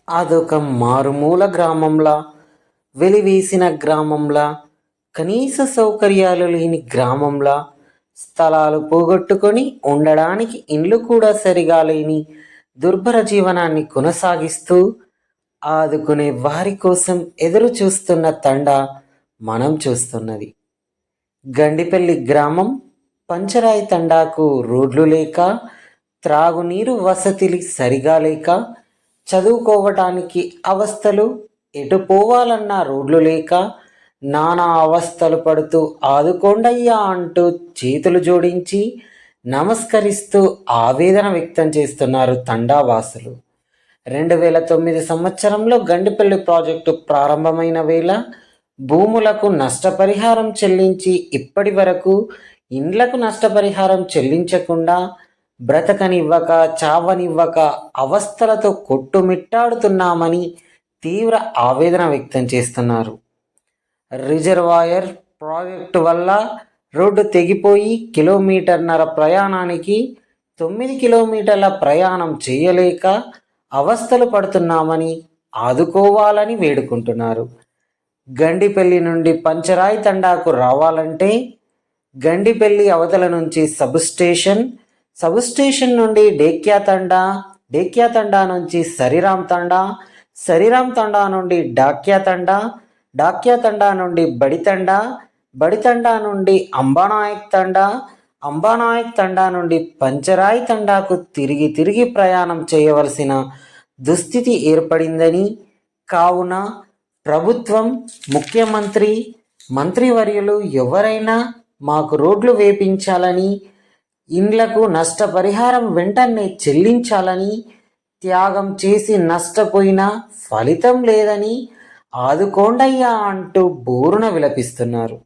అదొక మారుమూల గ్రామంలా, వెలివేసిన గ్రామంలా, కనీస సౌకర్యాలు లేని గ్రామంలా, స్థలాలు పోగొట్టుకొని ఉండడానికి ఇండ్లు కూడా సరిగా లేని దుర్భర జీవనాన్ని కొనసాగిస్తూ ఆదుకునే వారి కోసం ఎదురు చూస్తున్న తండ మనం చూస్తున్నది. గండిపల్లి గ్రామం పంచరాయి తండాకు రోడ్లు లేక, త్రాగునీరు వసతిలు సరిగా లేక, చదువుకోవటానికి అవస్థలు, ఎటు పోవాలన్నా రోడ్లు లేక నానా అవస్థలు పడుతూ ఆదుకోండయ్యా అంటూ చేతులు జోడించి నమస్కరిస్తూ ఆవేదన వ్యక్తం చేస్తున్నారు తండావాసులు. 2009 సంవత్సరంలో గండిపల్లి ప్రాజెక్టు ప్రారంభమైన వేళ భూములకు నష్టపరిహారం చెల్లించి ఇప్పటి వరకు ఇండ్లకు నష్టపరిహారం చెల్లించకుండా బ్రతకనివ్వక చావనివ్వక అవస్థలతో కొట్టుమిట్టాడుతున్నామని తీవ్ర ఆవేదన వ్యక్తం చేస్తున్నారు. రిజర్వాయర్ ప్రాజెక్టు వల్ల రోడ్డు తెగిపోయి కిలోమీటర్న్నర ప్రయాణానికి 9 కిలోమీటర్ల ప్రయాణం చేయలేక అవస్థలు పడుతున్నామని ఆదుకోవాలని వేడుకుంటున్నారు. గండిపల్లి నుండి పంచరాయి తండాకు రావాలంటే గండిపల్లి అవతల నుంచి సబ్ స్టేషన్ నుండి డేక్యా తండా నుంచి సరిరామ్ తండా నుండి డాక్యా తండా నుండి బడితండా నుండి అంబానాయక్ తండా నుండి పంచరాయి తండాకు తిరిగి ప్రయాణం చేయవలసిన దుస్థితి ఏర్పడిందని, కావున ప్రభుత్వం, ముఖ్యమంత్రి, మంత్రివర్యులు ఎవరైనా మాకు రోడ్లు వేపించాలని, ఇండ్లకు నష్టపరిహారం వెంటనే చెల్లించాలని, త్యాగం చేసి నష్టపోయినా ఫలితం లేదని ఆదుకోండయ్యా అంటూ బోరున విలపిస్తున్నారు.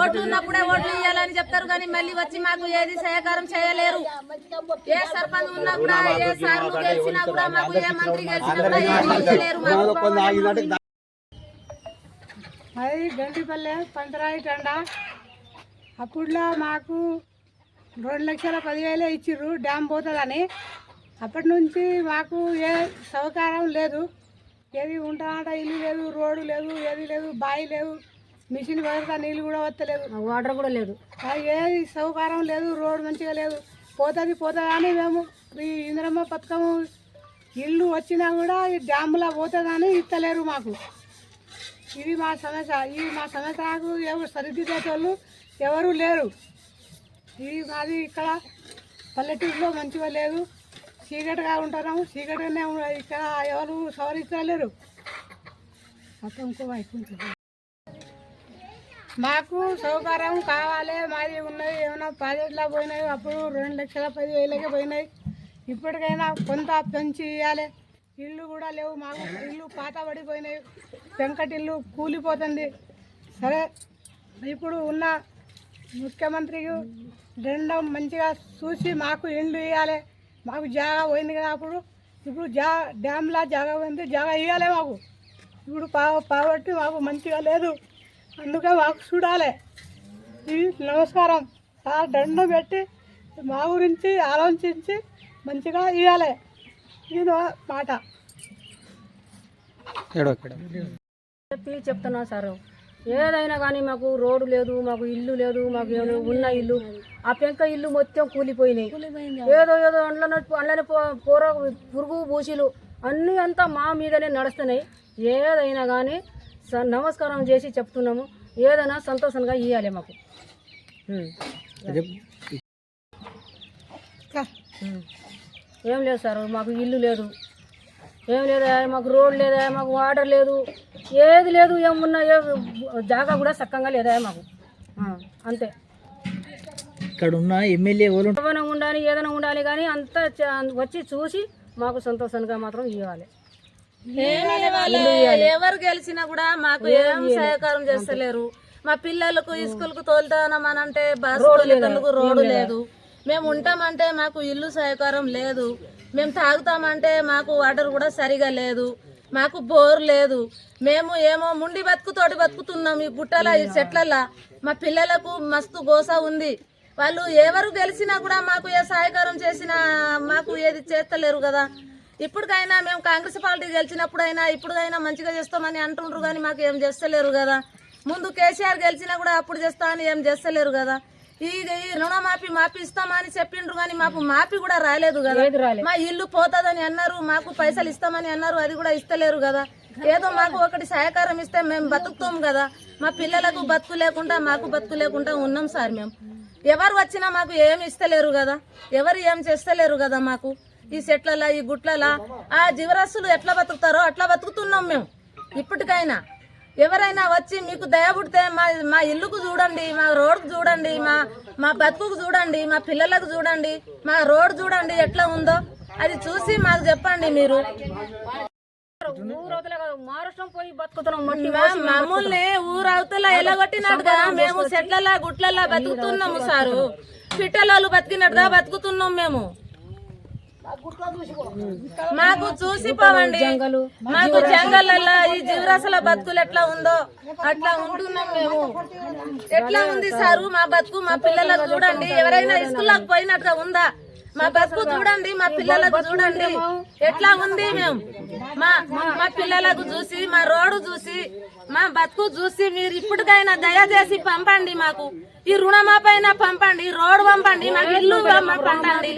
ఓట్లు ఉన్నప్పుడే ఓట్లు ఇవ్వాలని చెప్తారు కానీ మళ్ళీ వచ్చి మాకు ఏది సహకారం చేయలేరు. ఏ సర్పంచ్ ఉన్నా కూడా, ఏ సార్లు గెలిచినా కూడా, మాకు ఏ మంత్రి గెలిచినా కూడా ఏమీ ఇవ్వలేరు. అది గండిపల్లె పంచరాయి తండా. అప్పుడులో మాకు 2,10,000 ఇచ్చిర్రు డ్యామ్ పోతుందని. అప్పటి నుంచి మాకు ఏ సౌకర్యం లేదు. ఏది ఉంటానంట ఇల్లు లేదు, రోడ్డు లేదు, ఏది లేదు, బావి లేదు, మిషన్ పెడతా నీళ్ళు కూడా వస్తలేదు, వాటర్ కూడా లేదు, ఏది సౌకర్యం లేదు, రోడ్డు మంచిగా లేదు. పోతుంది అని మేము ఈ ఇంద్రమ్మ పథకం ఇల్లు వచ్చినా కూడా ఈ డ్యాములా పోతుందని ఇస్తలేరు మాకు. ఇది మా సమస్య. మా సమస్యకు ఎవరు సరిదిద్దేటోళ్ళు ఎవరు లేరు. ఇది మాది ఇక్కడ పల్లెటూరులో మంచిగా లేదు, చీకటిగా ఉంటున్నాము, చీకటిగానే ఇక్కడ ఎవరు సవరించలేరు. మాకు సౌకర్యం కావాలి. మాది ఉన్నది ఏమైనా ప్రాజెక్టులో పోయినాయి, అప్పుడు 2,10,000 పోయినాయి. ఇప్పటికైనా కొంత పెంచి ఇవ్వాలి. ఇల్లు కూడా లేవు మాకు, ఇల్లు పాత పడిపోయినాయి, వెంకటిల్లు కూలిపోతుంది. సరే ఇప్పుడు ఉన్న ముఖ్యమంత్రికి రెండం మంచిగా చూసి మాకు ఇల్లు ఇవ్వాలి. మాకు జాగా పోయింది కదా, ఇప్పుడు డ్యామ్లా జాగా పోయింది, జాగా ఇవ్వాలి మాకు. ఇప్పుడు పావర్టీ మాకు మంచిగా లేదు, అందుకే మాకు చూడాలి. ఇది నమస్కారం సార్, దండం పెట్టి మా గురించి ఆలోచించి మంచిగా ఇవ్వాలి. ఇది మాట చెప్తున్నా సార్. ఏదైనా కానీ మాకు రోడ్డు లేదు, మాకు ఇల్లు లేదు, మాకు ఉన్న ఇల్లు ఆ పెంక ఇల్లు మొత్తం కూలిపోయినాయి. ఏదో అందులోనే పురుగు పూసిలు అన్నీ అంతా మా మీదనే నడుస్తున్నాయి. ఏదైనా కానీ నమస్కారం చేసి చెప్తున్నాము, ఏదైనా సంతోషంగా ఇవ్వాలి మాకు. ఏం లేదు సార్, మాకు ఇల్లు లేదు, ఏం లేదా, మాకు రోడ్ లేదా, మాకు వాటర్ లేదు, ఏది లేదు. ఏమున్నా జాగా కూడా చక్కగా లేదా మాకు, అంతే. ఇక్కడ ఉన్న ఎమ్మెల్యే ఏమైనా ఉండాలి, ఏదైనా ఉండాలి, కానీ అంతా వచ్చి చూసి మాకు సంతోషంగా మాత్రం ఇవ్వాలి. ఎవరు గెలిచినా కూడా మాకు ఏం సహకారం చేస్తలేరు. మా పిల్లలకు స్కూల్ కు తోలుతానమనంటే బస్ తోలేందుకు రోడ్డు లేదు. మేము ఉంటామంటే మాకు ఇల్లు సహకారం లేదు. మేము తాగుతామంటే మాకు వాటర్ కూడా సరిగా లేదు. మాకు బోర్ లేదు. మేము ఏమో ముండి బతుకుతోటి బతుకుతున్నాం ఈ గుట్టల ఈ చెట్లలా. మా పిల్లలకు మస్తు గోస ఉంది. వాళ్ళు ఎవరు గెలిచినా కూడా మాకు ఏ సహకారం చేసినా మాకు ఏది చేస్తలేరు కదా. ఇప్పటికైనా మేము కాంగ్రెస్ పార్టీ గెలిచినప్పుడైనా ఇప్పుడైనా మంచిగా చేస్తామని అంటుండ్రు, కానీ మాకు ఏం చేస్తలేరు కదా. ముందు కేసీఆర్ గెలిచినా కూడా అప్పుడు చేస్తామని ఏం చేస్తలేరు కదా. ఈ రుణమాఫీ ఇస్తామని చెప్పిండ్రు, కానీ మాకు మాఫీ కూడా రాలేదు కదా. మా ఇల్లు పోతుందని అన్నారు, మాకు పైసలు ఇస్తామని అన్నారు, అది కూడా ఇస్తలేరు కదా. ఏదో మాకు ఒకటి సహకారం ఇస్తే మేము బతుకుతాం కదా. మా పిల్లలకు బతుకు లేకుండా మాకు బతుకు లేకుండా ఉన్నాం సార్. మేము ఎవరు వచ్చినా మాకు ఏమి ఇస్తలేరు కదా, ఎవరు ఏం చేస్తలేరు కదా. మాకు ఈ చెట్లలా ఈ గుట్లలా ఆ జీవరాశులు ఎట్లా బతుకుతారో అట్లా బతుకుతున్నాం మేము. ఇప్పటికైనా ఎవరైనా వచ్చి మీకు దయ పుడితే మా ఇల్లుకు చూడండి, మా రోడ్కు చూడండి, మా బతుకుకు చూడండి, మా పిల్లలకు చూడండి, మా రోడ్ చూడండి ఎట్లా ఉందో అది చూసి మాకు చెప్పండి. మీరు మమ్మల్ని ఊరవతల ఎలగొట్టినట్టుగా మేము చెట్లలా గుట్లలా బతుకుతున్నాము సారు. పిట్టలు బతికినట్టుగా బతుకుతున్నాం మేము. మాకు చూసిపోవండి, మాకు జంగల్లో ఈ జీవరాశుల బతుకులు ఎట్లా ఉందో అట్లా ఉంటున్నాం మేము. ఎట్లా ఉంది సారు మా బతుకు? మా పిల్లలకు చూడండి, ఎవరైనా స్కూల్కి పోయినట్టుగా ఉందా? మా బతుకు చూడండి, మా పిల్లలకు చూడండి ఎట్లా ఉంది. మేము మా పిల్లలకు చూసి, మా రోడ్డు చూసి, మా బతుకు చూసి మీరు ఇప్పటికైనా దయచేసి పంపండి. మాకు ఈ రుణమాపైనా పంపండి, రోడ్డు పంపండి, మాకు ఇల్లు పంపండి.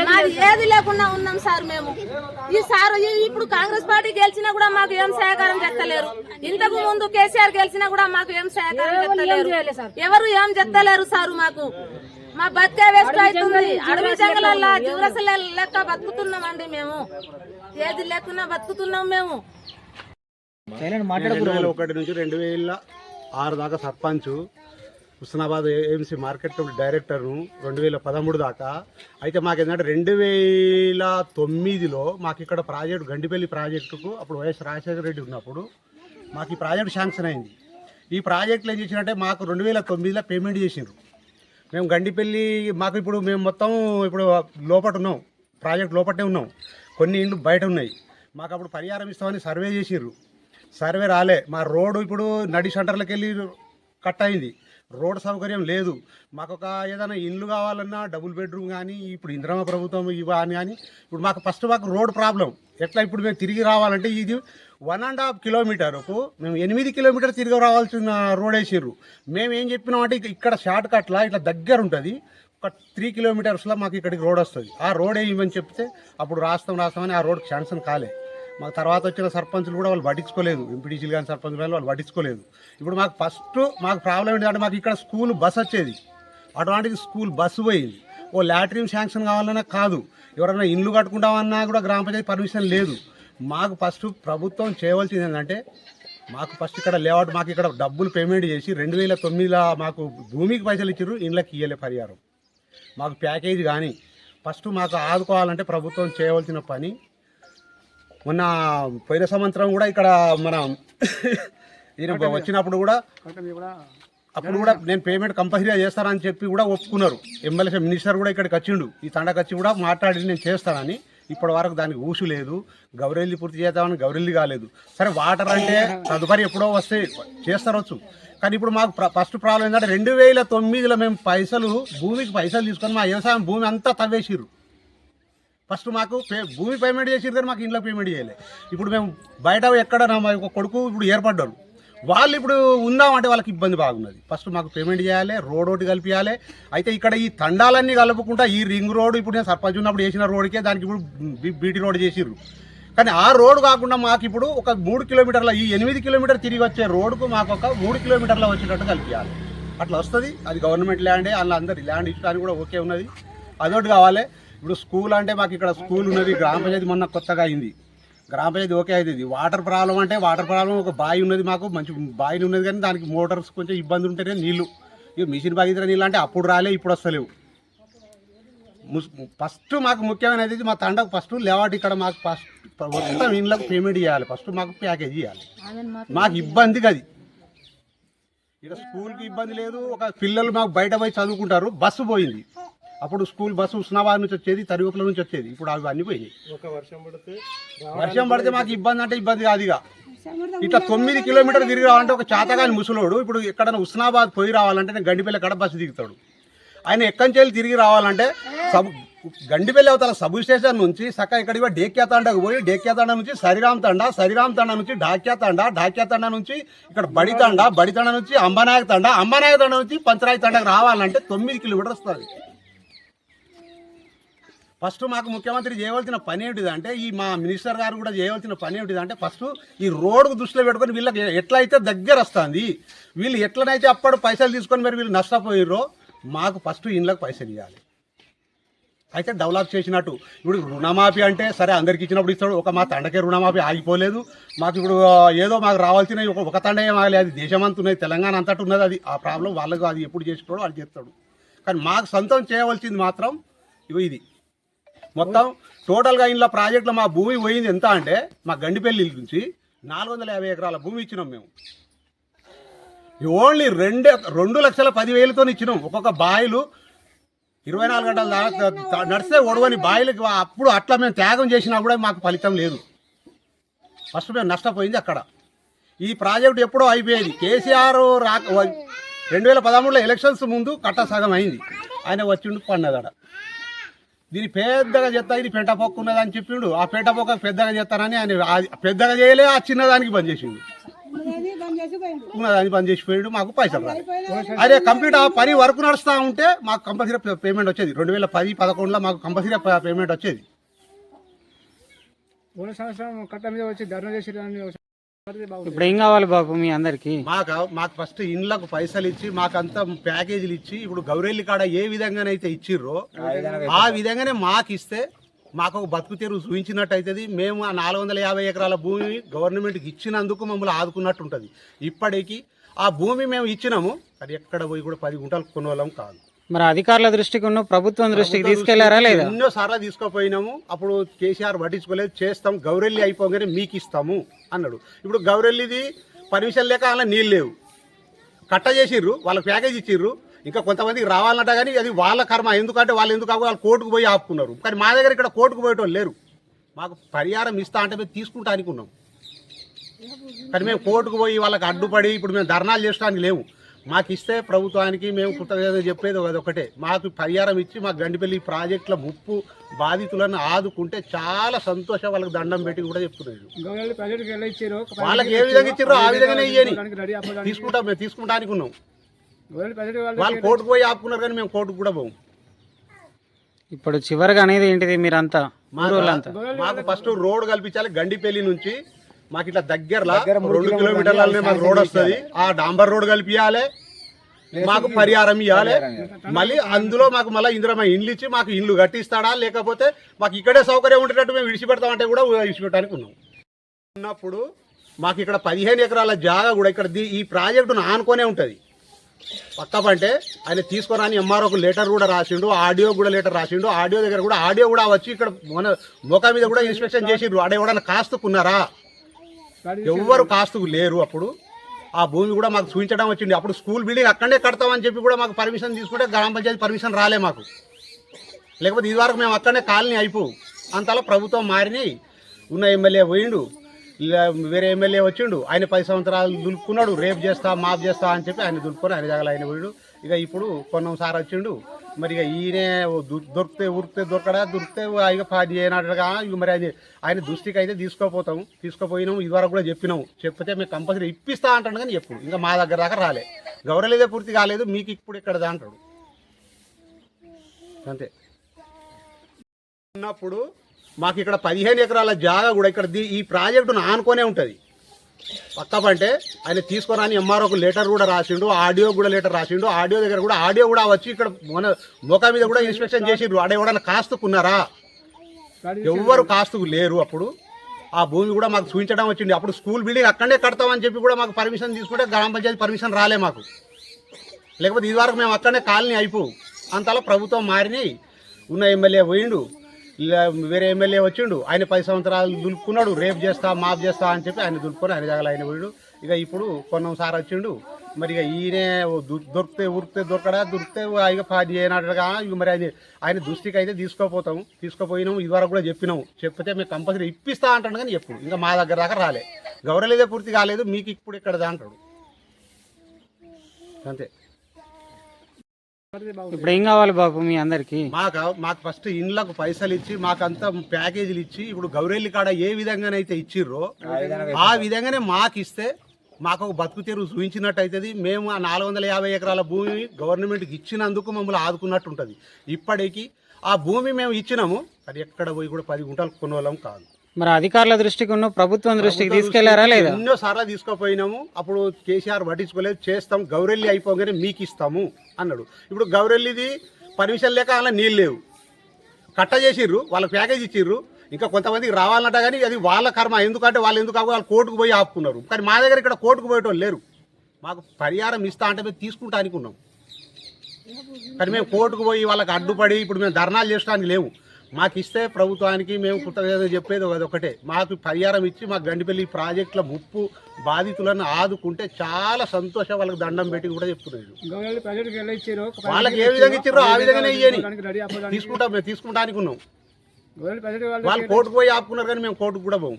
మాది ఏది లేకుండా ఉన్నాం సార్ మేము. ఈ సార్ ఇప్పుడు కాంగ్రెస్ పార్టీ గెలిచినా కూడా మాకు ఏం సహకారం చెత్తలేరు. ఇంతకు ముందు కేసీఆర్ గెలిచినా కూడా మాకు ఏం సహకారం చెత్తలేరు. ఎవరు ఏం చెత్తలేరు సారు. మాకు మా బతికే వేస్ట్ అవుతుంది. అడవి జంగలల్లా జీవరసల లెక్క బతుకుతున్నామండి మేము. ఏది లేకున్నా బతుకుతున్నాం మేము. 2001 నుంచి 2006 దాకా సర్పంచ్, హుస్నాబాద్ ఏఎంసీ మార్కెట్ డైరెక్టర్ను 2013 దాకా. అయితే మాకేంటంటే 2009లో మాకు ఇక్కడ ప్రాజెక్టు గండిపల్లి ప్రాజెక్టుకు అప్పుడు వైఎస్ రాజశేఖర రెడ్డి ఉన్నప్పుడు మాకు ఈ ప్రాజెక్టు శాంక్షన్ అయింది. ఈ ప్రాజెక్టులు ఏం చేసినట్టే మాకు 2009లో పేమెంట్ చేసిండ్రు. మేము గండిపల్లి మాకు ఇప్పుడు మేము మొత్తం ఇప్పుడు లోపట ఉన్నాం, ప్రాజెక్ట్ లోపటే ఉన్నాం. కొన్ని ఇండ్లు బయట ఉన్నాయి. మాకు అప్పుడు పరిహారం ఇస్తామని సర్వే చేసిర్రు, సర్వే రాలే. మా రోడ్డు ఇప్పుడు నడి సెంటర్లకు వెళ్ళి కట్ అయింది. రోడ్ సౌకర్యం లేదు. మాకు ఒక ఏదైనా ఇల్లు కావాలన్నా డబుల్ బెడ్రూమ్ కానీ ఇప్పుడు ఇందిరమ్మ ప్రభుత్వం ఇవ్వని కానీ ఇప్పుడు మాకు ఫస్ట్ మాకు రోడ్ ప్రాబ్లం. ఎట్లా ఇప్పుడు మేము తిరిగి రావాలంటే ఇది 1.5 కిలోమీటర్కు మేము 8 కిలోమీటర్ తిరిగి రావాల్సిన రోడ్ వేసిర్రు. మేము ఏం చెప్పినామంటే ఇక్కడ షార్ట్ కట్లా ఇట్లా దగ్గర ఉంటుంది, ఒక 3 కిలోమీటర్స్లో మాకు ఇక్కడికి రోడ్ వస్తుంది, ఆ రోడ్ వేయమని చెప్తే అప్పుడు రాస్తామని ఆ రోడ్ శాంక్షన్ కాలే. మాకు తర్వాత వచ్చిన సర్పంచులు కూడా వాళ్ళు పట్టించుకోలేదు, ఎంపీటీసీలు కానీ సర్పంచులు కానీ వాళ్ళు పట్టించుకోలేదు. ఇప్పుడు మాకు ఫస్ట్ మాకు ప్రాబ్లం ఏంటంటే మాకు ఇక్కడ స్కూల్ బస్ వచ్చేది, అటువంటిది స్కూల్ బస్సు పోయింది. ఓ లాట్రిన్ శాంక్షన్ కావాలన్నా కాదు, ఎవరైనా ఇల్లు కట్టుకుంటామన్నా కూడా గ్రామ పంచాయతీ పర్మిషన్ లేదు. మాకు ఫస్ట్ ప్రభుత్వం చేయవలసింది ఏంటంటే మాకు ఫస్ట్ ఇక్కడ లేఅవుట్ మాకు ఇక్కడ డబ్బులు పేమెంట్ చేసి 2009లో మాకు భూమికి పైసలు ఇచ్చారు, ఇళ్ళకి ఇయ్యలే పరిహారం. మాకు ప్యాకేజీ కానీ ఫస్ట్ మాకు ఆదుకోవాలంటే ప్రభుత్వం చేయవలసిన పని. మొన్న పోయిన సంవత్సరం కూడా ఇక్కడ మన ఈయన వచ్చినప్పుడు కూడా అప్పుడు కూడా నేను పేమెంట్ కంపల్సరీగా చేస్తానని చెప్పి కూడా ఒప్పుకున్నారు. ఎమ్మెల్యే మినిస్టర్ కూడా ఇక్కడికి వచ్చిండు, ఈ తండకు వచ్చి కూడా మాట్లాడి నేను చేస్తానని. ఇప్పటి వరకు దానికి ఊసు లేదు. గౌరెల్లి పూర్తి చేద్దామని గౌరెల్లి కాలేదు. సరే వాటర్ అంటే తదుపరి ఎప్పుడో వస్తే చేస్తారొచ్చు, కానీ ఇప్పుడు మాకు ఫస్ట్ ప్రాబ్లం ఏంటంటే 2009లో మేము భూమికి పైసలు తీసుకొని మా వ్యవసాయం భూమి అంతా తవ్వేసిర్రు. ఫస్ట్ మాకు భూమి పేమెంట్ చేసిర్రు కానీ మాకు ఇంట్లో పేమెంట్ చేయలేదు. ఇప్పుడు మేము బయట ఎక్కడ మా కొడుకు ఇప్పుడు ఏర్పడ్డారు, వాళ్ళు ఇప్పుడు ఉందామంటే వాళ్ళకి ఇబ్బంది బాగున్నది. ఫస్ట్ మాకు పేమెంట్ చేయాలి, రోడ్ ఒకటి కలిపియాలి. అయితే ఇక్కడ ఈ తండాలన్నీ కలుపుకుంటా ఈ రింగ్ రోడ్ ఇప్పుడు నేను సర్పంచ్ ఉన్నప్పుడు చేసిన రోడ్కే దానికి ఇప్పుడు బీటీ రోడ్ చేసిర్రు. కానీ ఆ రోడ్ కాకుండా మాకు ఇప్పుడు ఒక 3 కిలోమీటర్ల ఈ 8 కిలోమీటర్ తిరిగి వచ్చే రోడ్కు మాకు ఒక 3 కిలోమీటర్ల వచ్చేటట్టు కలిపియాలి. అట్లా వస్తుంది. అది గవర్నమెంట్ ల్యాండే, అందులో అందరు ల్యాండ్ ఇచ్చడానికి కూడా ఓకే ఉన్నది. అదొకటి కావాలి. ఇప్పుడు స్కూల్ అంటే మాకు ఇక్కడ స్కూల్ ఉన్నది, గ్రామ పంచాయతీ మొన్న కొత్తగా అయింది, గ్రామ పంచాయతీ ఓకే అవుతుంది. వాటర్ ప్రాబ్లం అంటే వాటర్ ప్రాబ్లం, ఒక బావి ఉన్నది మాకు, మంచి బావి ఉన్నది, కానీ దానికి మోటార్స్ కొంచెం ఇబ్బంది ఉంటేనే నీళ్ళు, ఇక మిషన్ బాగిద్ర నీళ్ళు అంటే అప్పుడు రాలే, ఇప్పుడు వస్తలేవు. ఫస్ట్ మాకు ముఖ్యమైనది మా తండకు ఫస్ట్ లేవాటి ఇక్కడ మాకు ఫస్ట్ మొత్తం ఇండ్లకు పేమెంట్ చేయాలి, ఫస్ట్ మాకు ప్యాకేజ్ ఇవ్వాలి. మాకు ఇబ్బంది అది ఇక్కడ స్కూల్కి ఇబ్బంది లేదు. ఒక పిల్లలు మాకు బయట పోయి చదువుకుంటారు, బస్సు పోయింది. అప్పుడు స్కూల్ బస్సు హుస్నాబాద్ నుంచి వచ్చేది, తరిగొప్పల నుంచి వచ్చేది, ఇప్పుడు అవి అన్నీ పోయినాయి. వర్షం పడితే మాకు ఇబ్బంది అంటే ఇబ్బంది కాదు. ఇక ఇట్లా 9 కిలోమీటర్లు తిరిగి రావాలంటే ఒక చాతగాని ముసలోడు ఇప్పుడు ఎక్కడైనా హుస్నాబాద్ పోయి రావాలంటే నేను గండిపల్లి ఎక్కడ బస్సు దిగుతాడు. ఆయన ఎక్కడి నుంచి తిరిగి రావాలంటే గండిపల్లి అవతల సబ్ స్టేషన్ నుంచి సక్క ఇక్కడికి డేక్యా తండకు పోయి, డేక్యా తండ నుంచి సరిరామ్ తండ నుంచి ఢాక్యా తండ నుంచి ఇక్కడ బడి తండ నుంచి అంబనాయక తండ నుంచి పంచరాయి తండకు రావాలంటే 9 కిలోమీటర్లు వస్తుంది. ఫస్ట్ మాకు ముఖ్యమంత్రి చేయవలసిన పని ఏమిటిదంటే, ఈ మా మినిస్టర్ గారు కూడా చేయవలసిన పని ఏమిటిదంటే, ఫస్ట్ ఈ రోడ్డుకు దృష్టిలో పెట్టుకొని వీళ్ళకి ఎట్లయితే దగ్గర వస్తుంది, వీళ్ళు ఎట్లనైతే అప్పుడు పైసలు తీసుకొని మరి వీళ్ళు నష్టపోయిర్రో మాకు ఫస్ట్ ఇండ్లకు పైసలు ఇవ్వాలి. అయితే డెవలప్ చేసినట్టు ఇప్పుడు రుణమాఫీ అంటే సరే అందరికి ఇచ్చినప్పుడు ఇస్తాడు, ఒక మా తండకే రుణమాఫీ ఆగిపోలేదు. మాకు ఇప్పుడు ఏదో మాకు రావాల్సిన ఒక తండ ఏం ఆగలేదు, అది దేశమంతా ఉన్నది, తెలంగాణ అంతటా ఉన్నది. అది ఆ ప్రాబ్లం వాళ్ళకు, అది ఎప్పుడు చేసినాడో అది చేస్తాడు. కానీ మాకు సొంతం చేయవలసింది మాత్రం ఇది మొత్తం టోటల్గా ఇంట్లో ప్రాజెక్టులో మా భూమి పోయింది ఎంత అంటే, మా గండిపల్లి నుంచి 450 ఎకరాల భూమి ఇచ్చినాం మేము. ఓన్లీ 2,10,000తో ఇచ్చినాం. ఒక్కొక్క బాయిలు 24 గంటలు నడిస్తే ఒడవని బాయిలకి అప్పుడు అట్లా మేము త్యాగం చేసినా కూడా మాకు ఫలితం లేదు. ఫస్ట్ మేము నష్టపోయింది అక్కడ. ఈ ప్రాజెక్టు ఎప్పుడో అయిపోయేది. కేసీఆర్ 2013లో ఎలక్షన్స్ ముందు కట్ట సగం అయింది, ఆయన వచ్చిండు పన్నదాడ. దీన్ని పెద్దగా చేస్తా, ఇది పెంట పొక్క ఉన్నదని చెప్పిండు. ఆ పెంట పొక్క పెద్దగా చేస్తానని ఆయన పెద్దగా చేయలే, ఆ చిన్నదానికి బంద్ చేసిండు, ఉన్నదాన్ని బంద్ చేసిపోయాడు. మాకు పైసలు రాదు. అదే కంప్లీట్ ఆ పని వర్క్ నడుస్తూ ఉంటే మాకు కంపల్సరీ పేమెంట్ వచ్చేది. 2010-11లో మాకు కంపల్సరీ పేమెంట్ వచ్చేది. ఇప్పుడు ఏం కావాలి బాబు మీ అందరికి? మాకు ఫస్ట్ ఇండ్లకు పైసలు ఇచ్చి మాకంతా ప్యాకేజీలు ఇచ్చి, ఇప్పుడు గౌరెల్లి కాడ ఏ విధంగానైతే ఇచ్చిర్రో ఆ విధంగానే మాకు ఇస్తే మాకు ఒక బతుకు తెరువు చూపించినట్టు అవుతుంది. మేము ఆ 450 ఎకరాల భూమి గవర్నమెంట్కి ఇచ్చినందుకు మమ్మల్ని ఆదుకున్నట్టు ఉంటుంది. ఇప్పటికీ ఆ భూమి మేము ఇచ్చినాము, అది ఎక్కడ పోయి కూడా 10 గుంటలు కొనవాళ్ళం కాదు. మరి అధికారుల దృష్టికి ఉన్న ప్రభుత్వం దృష్టికి తీసుకెళ్లారా లేదా? ఎన్నోసార్లు తీసుకుపోయినాము, అప్పుడు కేసీఆర్ పట్టించుకోలేదు. చేస్తాం, గౌరెల్లి అయిపోగానే మీకు ఇస్తాము అన్నాడు. ఇప్పుడు గౌరెల్లిది పర్మిషన్ లేక అలా నీళ్ళు లేవు, కట్ట చేసిర్రు, వాళ్ళకి ప్యాకేజ్ ఇచ్చిర్రు. ఇంకా కొంతమందికి రావాలన్నట, కానీ అది వాళ్ళ కర్మ. ఎందుకంటే వాళ్ళు వాళ్ళు కోర్టుకు పోయి ఆపుకున్నారు. కానీ మా దగ్గర ఇక్కడ కోర్టుకు పోయేటోళ్ళు లేరు. మాకు పరిహారం ఇస్తా అంటే మేము తీసుకుంటా అనుకున్నాం, కానీ మేము కోర్టుకు పోయి వాళ్ళకి అడ్డుపడి ఇప్పుడు మేము ధర్నాలు చేయడానికి లేవు. మాకు ఇస్తే ప్రభుత్వానికి మేము కృతజ్ఞత చెప్పేది అదొకటే, మాకు పరిహారం ఇచ్చి మాకు గండిపల్లి ప్రాజెక్టుల ముప్పు బాధితులను ఆదుకుంటే చాలా సంతోషం, వాళ్ళకి దండం పెట్టి కూడా చెప్తున్నాడు. వాళ్ళకి ఏ విధంగా ఇచ్చారో ఆ విధంగానే ఇయ్యని తీసుకుంటాం, మేము తీసుకుంటానికి ఉన్నాం. వాళ్ళు కోర్టుకు పోయి ఆపుకున్నారు కానీ మేము కోర్టుకు కూడా పోము. ఇప్పుడు చివరిగా అనేది ఏంటిది మీరంతా మాకు ఫస్ట్ రోడ్ కల్పించాలి. గండిపల్లి నుంచి మాకు ఇట్లా దగ్గరలో 2 కిలోమీటర్లనే మాకు రోడ్ వస్తుంది, ఆ డాంబర్ రోడ్ కలిపియాలి, మాకు పరిహారం ఇవ్వాలి. మళ్ళీ అందులో మాకు మళ్ళీ ఇందిరమ్మ ఇండ్లు ఇచ్చి మాకు ఇండ్లు కట్టిస్తాడా, లేకపోతే మాకు ఇక్కడే సౌకర్యం ఉండేటట్టు మేము విడిచిపెడతామంటే కూడా విడిచిపెట్టడానికి ఉన్నాం. ఉన్నప్పుడు మాకు ఇక్కడ 15 ఎకరాల జాగా కూడా ఇక్కడ ఈ ప్రాజెక్టును ఆనుకొనే ఉంటుంది. పక్కపంటే ఆయన తీసుకురాని ఎంఆర్ఓకు లెటర్ కూడా రాసిండు, ఆడియో కూడా లెటర్ రాసిండు. ఆడియో దగ్గర కూడా ఆడియో కూడా వచ్చి ఇక్కడ మొక్క మీద కూడా ఇన్స్పెక్షన్ చేసిండ్రు. ఆడ ఎవడన్నా కాస్తుకున్నారా, ఎవ్వరు కాస్తుకు లేరు. అప్పుడు ఆ భూమి కూడా మాకు చూపించడం వచ్చింది. అప్పుడు స్కూల్ బిల్డింగ్ అక్కడే కడతామని చెప్పి కూడా మాకు పర్మిషన్ తీసుకుంటే గ్రామ పంచాయతీ పర్మిషన్ రాలే మాకు, లేకపోతే ఇది వరకు మేము అక్కడనే కాలనీ అయిపో. అంతలో ప్రభుత్వం మారిని, ఉన్న ఎమ్మెల్యే పోయిండు, వేరే ఎమ్మెల్యే వచ్చిండు, ఆయన 10 సంవత్సరాలు దులుపుకున్నాడు, రేపు చేస్తా మాఫ్ చేస్తా అని చెప్పి ఆయన దులుపుకొని ఆయన జాగాలు ఆయన పోయిండు. ఇక ఇప్పుడు కొన్నంసారి వచ్చిండు, మరి ఇక ఈయనే ఉరికితే దొరకడా, దొరికితే ఇక పాది చేయనట్టుగా. ఇక మరి ఆయన దృష్టికి అయితే తీసుకుపోయినాము. ఇదివరకు కూడా చెప్పినాము, చెప్తే మేము కంపల్సరీ ఇప్పిస్తా అంటాడు కానీ ఎప్పుడు ఇంకా మా దగ్గర దాకా రాలే. గౌరవలేదే పూర్తి కాలేదు, మీకు ఇప్పుడు ఇక్కడ అంటాడు అంతే. ఉన్నప్పుడు మాకు ఇక్కడ 15 ఎకరాల జాగా కూడా ఇక్కడ ఈ ప్రాజెక్టును ఆనుకొనే ఉంటుంది. పక్కపంటే ఆయన తీసుకురాని ఎంఆర్ఓకు లెటర్ కూడా రాసిండు, ఆడియో కూడా లెటర్ రాసిండు. ఆడియో దగ్గర కూడా ఆడియో కూడా వచ్చి ఇక్కడ మొక్క మీద కూడా ఇన్స్పెక్షన్ చేసిండ్రు. ఆడ ఎవడన్నా కాస్తుకున్నారా, ఎవ్వరు కాస్తుకు లేరు. అప్పుడు ఆ భూమి కూడా మాకు చూపించడం వచ్చింది. అప్పుడు స్కూల్ బిల్డింగ్ అక్కడే కడతామని చెప్పి కూడా మాకు పర్మిషన్ తీసుకుంటే గ్రామ పంచాయతీ పర్మిషన్ రాలే మాకు, లేకపోతే ఇది వరకు మేము అక్కడనే కాలనీ అయిపో. అంతలో ప్రభుత్వం మారిని, ఉన్న ఎమ్మెల్యే పోయిండు, వేరే ఎమ్మెల్యే వచ్చిండు, ఆయన 10 సంవత్సరాలు దులుపుకున్నాడు, రేపు చేస్తా మాఫ్ చేస్తా అని చెప్పి ఆయన దులుపుకొని ఆయన జాగాలు ఆయన పోయిండు. ఇక ఇప్పుడు కొన్నంసారి వచ్చిండు, మరి ఇక ఈయనే ఉరికితే దొరకడా, దొరికితే ఇక పాది చేయనట్టుగా. ఇక మరి ఆయన దృష్టికి అయితే తీసుకుపోయినాము. ఇదివరకు కూడా చెప్పినాము, చెప్తే మేము కంపల్సరీ ఇప్పిస్తా అంటాడు కానీ ఎప్పుడు ఇంకా మా దగ్గర దాకా రాలే. గౌరవలేదే పూర్తి కాలేదు, మీకు ఇప్పుడు ఇక్కడ అంటాడు అంతే. ఇప్పుడు ఏం కావాలి బాబు మీ అందరికి? మాకు ఫస్ట్ ఇండ్లకు పైసలు ఇచ్చి మాకంతా ప్యాకేజీలు ఇచ్చి, ఇప్పుడు గౌరెల్లి కాడ ఏ విధంగానైతే ఇచ్చిర్రో ఆ విధంగానే మాకు ఇస్తే మాకు ఒక బతుకు తెరువు చూపించినట్టు అవుతుంది. మేము ఆ 450 ఎకరాల భూమి గవర్నమెంట్కి ఇచ్చినందుకు మమ్మల్ని ఆదుకున్నట్టు ఉంటుంది. ఇప్పటికీ ఆ భూమి మేము ఇచ్చినాము, అది ఎక్కడ పోయి కూడా 10 గుంటలు కొనవాళ్ళం కాదు. మరి అధికారుల దృష్టికి ప్రభుత్వం దృష్టికి తీసుకెళ్లారా లేదా? ఎన్నో సార్లు తీసుకుపోయినాము. అప్పుడు కేసీఆర్ పట్టించుకోలేదు, చేస్తాం గౌరెల్లి అయిపోగానే మీకు ఇస్తాము అన్నాడు. ఇప్పుడు గౌరెల్లిది పర్మిషన్ లేక అలా నీళ్ళు లేవు, కట్ట చేసిర్రు, వాళ్ళకి ప్యాకేజ్ ఇచ్చిర్రు. ఇంకా కొంతమందికి రావాలన్నట కానీ అది వాళ్ళ కర్మ. ఎందుకంటే వాళ్ళు కోర్టుకు పోయి ఆపుకున్నారు. కానీ మా దగ్గర ఇక్కడ కోర్టుకు పోయేటోళ్ళు లేరు. మాకు పరిహారం ఇస్తా అంటే మేము తీసుకుంటానికి ఉన్నాం, కానీ మేము కోర్టుకు పోయి వాళ్ళకి అడ్డుపడి ఇప్పుడు మేము ధర్నాలు చేయడానికి లేవు. మాకు ఇస్తే ప్రభుత్వానికి మేము కృతజ్ఞత చెప్పేది అదొకటే, మాకు పరిహారం ఇచ్చి మాకు గండిపల్లి ప్రాజెక్టుల ముప్పు బాధితులను ఆదుకుంటే చాలా సంతోషం, వాళ్ళకి దండం పెట్టి కూడా చెప్తున్నాడు. వాళ్ళకి ఏ విధంగా ఇచ్చారో ఆ విధంగానే ఇయ్యని మేము తీసుకుంటానికి ఉన్నాం. వాళ్ళు కోర్టుకు పోయి ఆపుకున్నారు కానీ మేము కోర్టుకు కూడా పోము.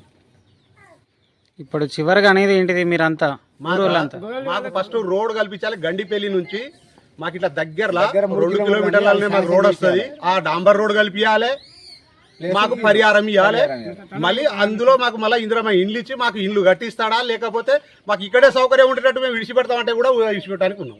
ఇప్పుడు చివరిగా అనేది ఏంటిది మీరంతా మాకు ఫస్ట్ రోడ్ కల్పించాలి. గండిపల్లి నుంచి మాకు ఇట్లా దగ్గరలో 2 కిలోమీటర్లనే మాకు రోడ్ వస్తుంది, ఆ డాంబర్ రోడ్ కలిపియాలి, మాకు పరిహారం ఇవ్వాలి. మళ్ళీ అందులో మాకు మళ్ళీ ఇందిరమ్మ ఇండ్లు ఇచ్చి మాకు ఇండ్లు కట్టిస్తాడా, లేకపోతే మాకు ఇక్కడే సౌకర్యం ఉండేటట్టు మేము విడిచిపెడతామంటే కూడా విడిచిపెట్టడానికి ఉన్నాం.